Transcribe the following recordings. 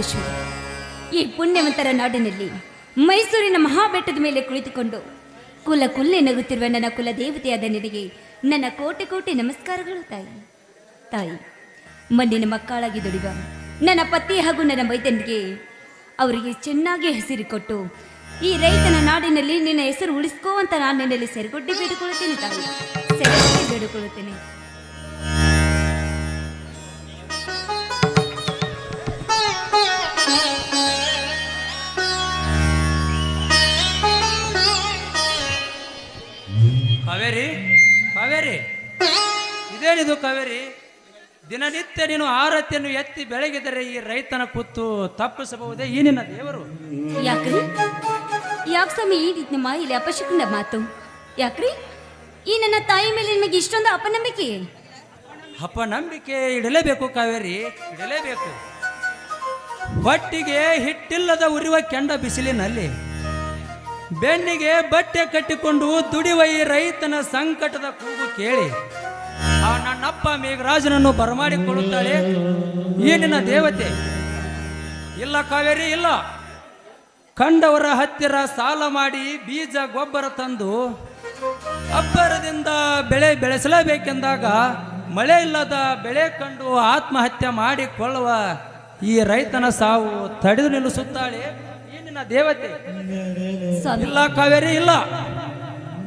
ಮಹಾಬಲೇಶ್ವರ, ಈ ಪುಣ್ಯವಂತರ ನಾಡಿನಲ್ಲಿ ಮೈಸೂರಿನ ಮಹಾಬೆಟ್ಟದ ಮೇಲೆ ಕುಳಿತುಕೊಂಡು ಕುಲ ಕುಲ್ಲೆ ನಗುತ್ತಿರುವ ನನ್ನ ಕುಲ ದೇವತೆಯಾದ ನಿನಗೆ ನನ್ನ ಕೋಟಿ ಕೋಟಿ ನಮಸ್ಕಾರಗಳು ತಾಯಿ. ತಾಯಿ, ಮಣ್ಣಿನ ಮಕ್ಕಳಾಗಿ ದುಡಿಯುವ ನನ್ನ ಪತಿ ಹಾಗೂ ನನ್ನ ಮೈದನಿಗೆ ಅವರಿಗೆ ಚೆನ್ನಾಗಿ ಹೆಸರು ಕೊಟ್ಟು ಈ ರೈತನ ನಾಡಿನಲ್ಲಿ ನಿನ್ನ ಹೆಸರು ಉಳಿಸ್ಕೋ ಅಂತ ನಾನು ನಿನ್ನಲ್ಲಿ ಸೆರಗೊಡ್ಡಿ ಬೇಡಿಕೊಳ್ಳುತ್ತೇನೆ ತಾಯಿ, ಸೆರಗೊಡ್ಡಿ ಬೇಡಿಕೊಳ್ಳುತ್ತೇನೆ. ಕಾವೇರಿ, ಕಾವೇರಿ, ಇದೇನಿದು ಕಾವೇರಿ? ದಿನನಿತ್ಯ ನೀನು ಆರತಿಯನ್ನು ಎತ್ತಿ ಬೆಳಗಿದರೆ ಈ ರೈತನ ಕೂತು ತಪ್ಪಿಸಬಹುದೇ ಈ ನಿನ್ನ ದೇವರು? ಯಾಕ್ರಿ ಯಾಕೆ ಸ್ವಾಮಿ ಈ ರೀತಿ ನಮ್ಮ ಇಲ್ಲಿ ಅಪಶಕುನ ಮಾತು? ಯಾಕ್ರಿ ಈ ನನ್ನ ತಾಯಿ ಮೇಲೆ ನಿಮಗೆ ಇಷ್ಟೊಂದು ಅಪನಂಬಿಕೆ? ಅಪನಂಬಿಕೆ ಇಡಲೇಬೇಕು ಕಾವೇರಿ, ಇಡಲೇಬೇಕು. ಹೊಟ್ಟಿಗೆ ಹಿಟ್ಟಿಲ್ಲದ ಉರಿಯುವ ಕೆಂಡ ಬಿಸಿಲಿನಲ್ಲಿ ಬೆನ್ನಿಗೆ ಬಟ್ಟೆ ಕಟ್ಟಿಕೊಂಡು ದುಡಿಯುವ ಈ ರೈತನ ಸಂಕಟದ ಕೂಗು ಕೇಳಿ ಆ ನನ್ನಪ್ಪ ಮೇಘರಾಜನನ್ನು ಬರಮಾಡಿಕೊಳ್ಳುತ್ತಾಳೆ ಈ ನಿನ್ನ ದೇವತೆ. ಇಲ್ಲ ಕಾವೇರಿ, ಇಲ್ಲ. ಕಂಡವರ ಹತ್ತಿರ ಸಾಲ ಮಾಡಿ ಬೀಜ ಗೊಬ್ಬರ ತಂದು ಅಬ್ಬರದಿಂದ ಬೆಳೆ ಬೆಳೆಸಲೇಬೇಕೆಂದಾಗ ಮಳೆ ಇಲ್ಲದ ಬೆಳೆ ಕಂಡು ಆತ್ಮಹತ್ಯೆ ಮಾಡಿಕೊಳ್ಳುವ ಈ ರೈತನ ಸಾವು ತಡೆದು ನಿಲ್ಲಿಸುತ್ತಾಳೆ ಈ ನಿನ್ನ ದೇವತೆ. ಇಲ್ಲ ಕಾವೇರಿ, ಇಲ್ಲ.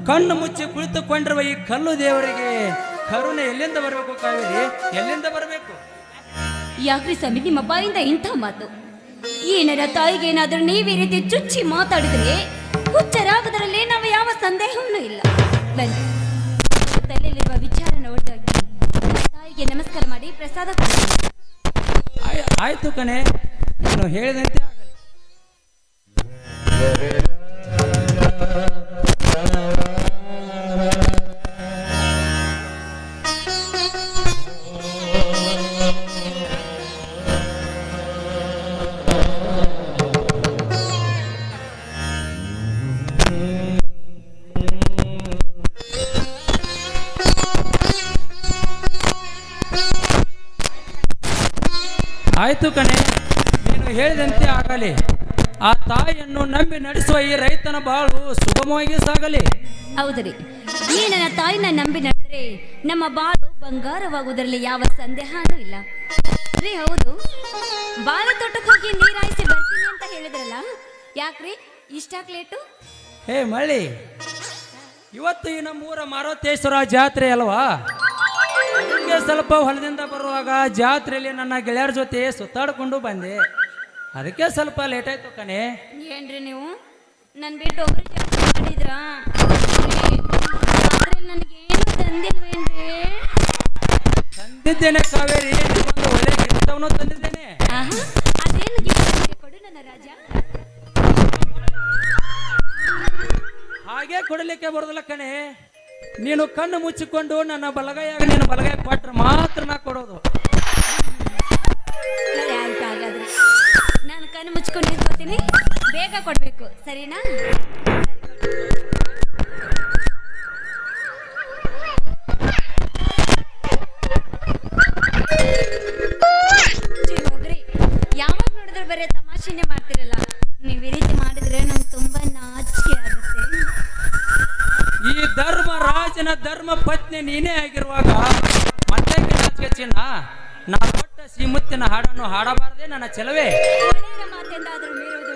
ಕಣ್ಣು ಮುಚ್ಚಿ ಕುಳಿತುಕೊಂಡಿರುವ ಈ ಕಲ್ಲು ದೇವರಿಗೆ ಕರುಣೆ ಎಲ್ಲಿಂದ ಬರಬೇಕು ಕಾವೇರಿ, ಎಲ್ಲಿಂದ ಬರಬೇಕು? ಯಾಕ್ರಿ ಸ್ವಾಮಿ ನಿಮ್ಮ ಬಾಯಿಂದ ಇಂಥ ಮಾತು? ಈ ನನ್ನ ತಾಯಿಗೆ ಏನಾದರೂ ನೀವೇ ರೀತಿ ಚುಚ್ಚಿ ಮಾತಾಡಿದ್ರೆ ಹುಚ್ಚರಾಗುವುದರಲ್ಲಿ ನಾವು ಯಾವ ಸಂದೇಹವೂ ಇಲ್ಲ. ಬನ್ನಿ, ತಲೆಯಲ್ಲಿರುವ ವಿಚಾರ ನೋಡಿದಾಗಿ ತಾಯಿಗೆ ನಮಸ್ಕಾರ ಮಾಡಿ ಪ್ರಸಾದ ಕೊಡ್ತೀನಿ. ಆಯ್ತು ಕಣೆ, ನಾನು ಹೇಳಿದಂತೆ ಆಗಲಿ. ಆಯ್ತು ಕಣೆ, ನೀನು ಹೇಳಿದಂತೆ ಆಗಲಿ. ಆ ತಾಯಿಯನ್ನು ನಂಬಿ ನಡೆಸುವ ಈ ರೈತನ ಬಾಳು ಸುಗಮವಾಗಿ ಸಾಗಲಿ. ಹೌದ್ರಿ, ಈ ನನ್ನ ತಾಯಿನ ನಂಬಿ ನಡೆದ್ರೆ ನಮ್ಮ ಬಾಳು ಬಂಗಾರವಾಗುವುದರಲ್ಲಿ ಯಾವ ಸಂದೇಹನೂ ಇಲ್ಲ ರೀ. ಹೌದು, ಬಾಳ ತೋಟಕ್ಕೆ ಹೋಗಿ ನೀರಾಯಿಸಿ ಬರ್ತೀನಿ ಅಂತ ಹೇಳಿದ್ರಲ್ಲ, ಯಾಕ್ರಿ ಇಷ್ಟಾಕ್ ಲೇಟು? ಹೇ ಮಳ್ಳಿ, ಇವತ್ತು ಈ ನಮ್ಮೂರ ಮಾರುತೇಶ್ವರ ಜಾತ್ರೆ ಅಲ್ವಾ? ಅದಕ್ಕೆ ಸ್ವಲ್ಪ ಹೊಲದಿಂದ ಬರುವಾಗ ಜಾತ್ರೆಯಲ್ಲಿ ನನ್ನ ಗೆಳೆಯರ ಜೊತೆ ಸುತ್ತಾಡ್ಕೊಂಡು ಬಂದೆ, ಅದಕ್ಕೆ ಸ್ವಲ್ಪ ಲೇಟ್ ಆಯ್ತು ಕಣೆ. ಏನ್ರಿ ನೀವು ನನ್ ಬಿಟ್ಟು ಒಬ್ರು ಜಾತ್ರೆ ಮಾಡಿದ್ರಾ? ನನಗೇನು ತಂದಿಲ್ವೇನ್ರಿ? ತಂದಿದ್ದೇನೆ ಕಾವೇರಿ, ಒಂದು ಒಳ್ಳೆ ಗಿಫ್ಟವನ್ನು ತಂದಿದ್ದೇನೆ. ಅದೇನು ಗಿಫ್ಟ್ ಕೊಡು ನನ್ನ ರಾಜ. ಹಾಗೆ ಕೊಡಲಿಕ್ಕೆ ಬರೋದಿಲ್ಲ ಕಣೆ, ನೀನು ಕಣ್ಣು ಮುಚ್ಚಿಕೊಂಡು ನನ್ನ ಬಲಗೈಯಾಗ ನೀನು ಬಲಗೈ ಕೊಟ್ರೆ ಮಾತ್ರ ನಾ ಕೊಡೋದು. ಆಯ್ತು, ಹಾಗಾದ್ರೆ ನಾನು ಕಣ್ಣು ಮುಚ್ಕೊಂಡು ನಿಂತ್ಕೋತೀನಿ, ಬೇಗ ಕೊಡ್ಬೇಕು, ಸರಿನಾ? ಹೋಗ್ರಿ, ಯಾವಾಗ ನೋಡಿದ್ರೆ ಬರೀ ತಮಾಷೆನೆ ಮಾಡ್ತಿರಲ್ಲ. ನೀವು ಈ ರೀತಿ ಮಾಡಿದ್ರೆ ನಂಗೆ ತುಂಬಾ ನಾಚಿಕೆ ಆಗುತ್ತೆ. ಈ ಧರ್ಮ ರಾಜನ ಧರ್ಮ ಪತ್ನಿ ನೀನೇ ಆಗಿರುವಾಗ ಮತ್ತೆ ನಾಚಿಕೆ ಚಿನ್ನ? ನಾ ಕೊಟ್ಟ ಶ್ರೀಮುತ್ತಿನ ಹಾಡನ್ನು ಹಾಡಬಾರದೆ ನನ್ನ ಚೆಲುವೆ? ಒಳ್ಳೆಯ ಮಾತೆಂದಾದರೂ ಮೀರುವುದು